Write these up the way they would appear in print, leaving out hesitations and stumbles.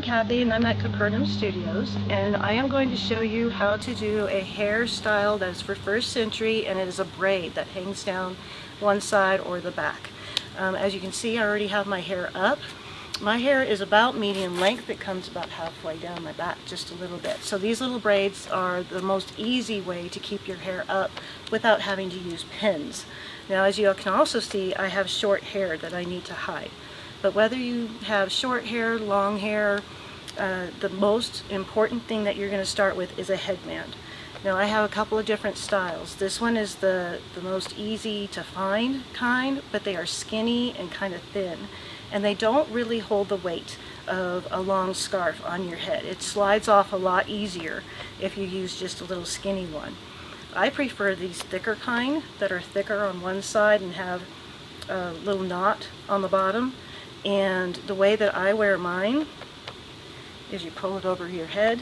I'm Kathy and I'm at Capernaum Studios, and I am going to show you how to do a hairstyle that is for 1st century, and it is a braid that hangs down one side or the back. As you can see, I already have my hair up. My hair is about medium length. It comes about halfway down my back, just a little bit. So these little braids are the most easy way to keep your hair up without having to use pins. Now, as you can also see, I have short hair that I need to hide. But whether you have short hair, long hair, the most important thing that you're going to start with is a headband. Now, I have a couple of different styles. This one is the most easy to find kind, but they are skinny and kind of thin. And they don't really hold the weight of a long scarf on your head. It slides off a lot easier if you use just a little skinny one. I prefer these thicker kind that are thicker on one side and have a little knot on the bottom. And the way that I wear mine is you pull it over your head,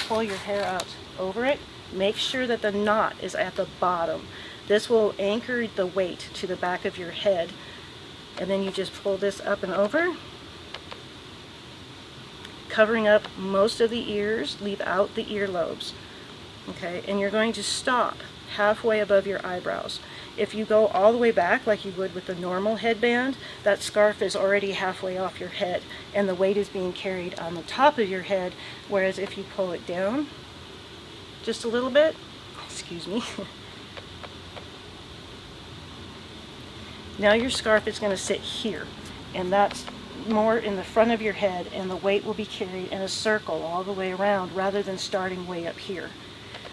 pull your hair out over it, make sure that the knot is at the bottom. This will anchor the weight to the back of your head, and then you just pull this up and over, covering up most of the ears, leave out the earlobes. Okay, and you're going to stop halfway above your eyebrows. If you go all the way back like you would with a normal headband, that scarf is already halfway off your head and the weight is being carried on the top of your head, whereas if you pull it down just a little bit, excuse me, now your scarf is going to sit here, and that's more in the front of your head, and the weight will be carried in a circle all the way around rather than starting way up here.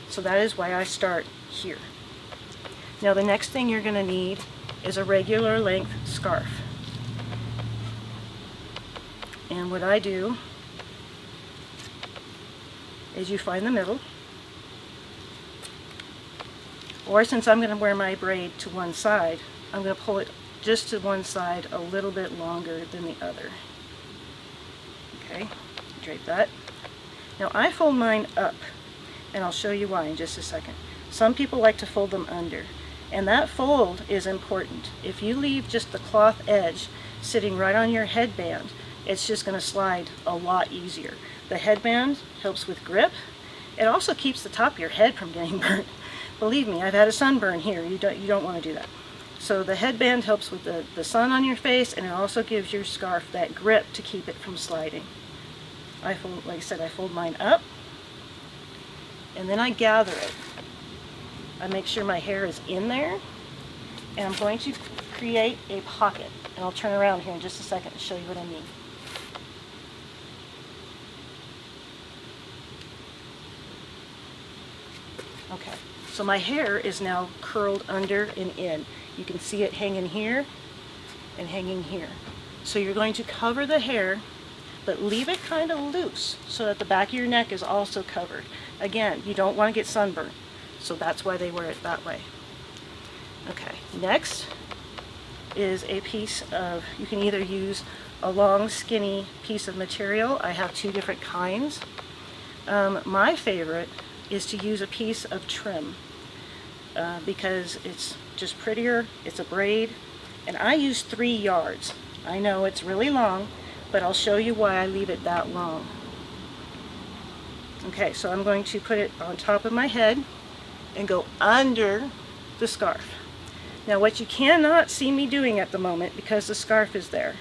So that is why I start here. Now the next thing you're going to need is a regular length scarf. And what I do is you find the middle, or since I'm going to wear my braid to one side, I'm going to pull it just to one side a little bit longer than the other. Okay, drape that. Now I fold mine up, and I'll show you why in just a second. Some people like to fold them under, and that fold is important. If you leave just the cloth edge sitting right on your headband, it's just going to slide a lot easier. The headband helps with grip. It also keeps the top of your head from getting burnt. Believe me, I've had a sunburn here. You don't want to do that. So the headband helps with the sun on your face, and it also gives your scarf that grip to keep it from sliding. I fold, like I said, I fold mine up, and then I gather it. I make sure my hair is in there, and I'm going to create a pocket. And I'll turn around here in just a second to show you what I mean. Okay, so my hair is now curled under and in. You can see it hanging here and hanging here. So you're going to cover the hair, but leave it kind of loose so that the back of your neck is also covered. Again, you don't want to get sunburned, so that's why they wear it that way. Okay, next is a piece of, you can either use a long skinny piece of material. I have two different kinds. My favorite is to use a piece of trim because it's just prettier. It's a braid, and I use 3 yards. I know it's really long, but I'll show you why I leave it that long. Okay, so I'm going to put it on top of my head and go under the scarf. Now what you cannot see me doing at the moment, because the scarf is there,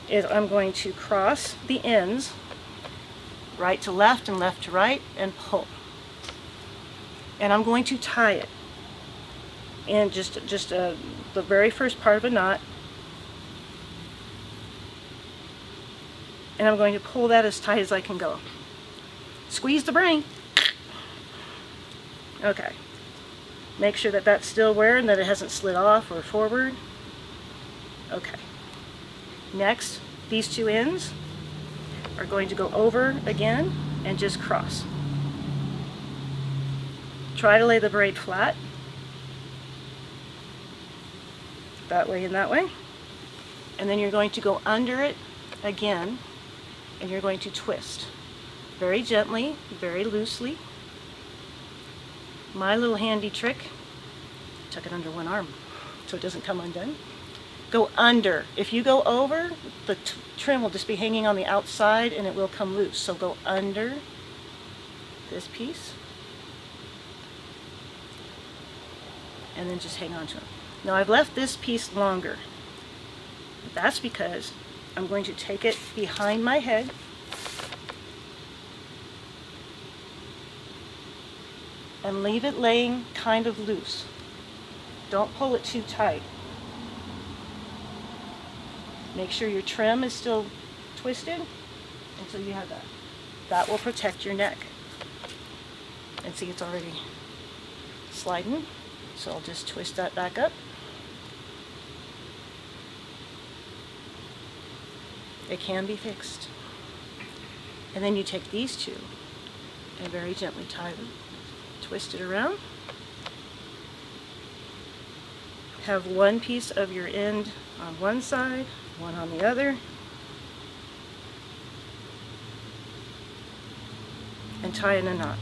is I'm going to cross the ends, right to left and left to right, and pull. And I'm going to tie it in just the very first part of a knot. And I'm going to pull that as tight as I can go. Squeeze the brain. Okay. Make sure that that's still where and that it hasn't slid off or forward. Okay. Next, these 2 ends are going to go over again and just cross. Try to lay the braid flat. That way and that way. And then you're going to go under it again, and you're going to twist. Very gently, very loosely. My little handy trick, tuck it under one arm so it doesn't come undone. Go under. If you go over, the trim will just be hanging on the outside and it will come loose. So go under this piece and then just hang on to it. Now I've left this piece longer. That's because I'm going to take it behind my head and leave it laying kind of loose. Don't pull it too tight. Make sure your trim is still twisted until you have that. That will protect your neck. And see, it's already sliding, so I'll just twist that back up. It can be fixed. And then you take these two and very gently tie them. Twist it around. Have one piece of your end on one side, one on the other. And tie in a knot.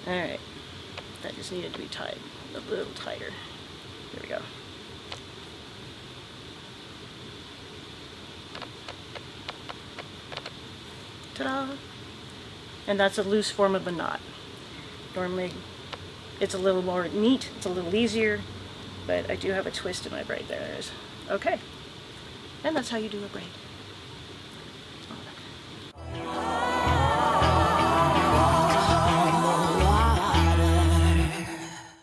Alright, that just needed to be tied a little tighter. There we go. Ta-da! And that's a loose form of a knot. Normally it's a little more neat, it's a little easier, but I do have a twist in my braid. There it is. Okay. And that's how you do a braid.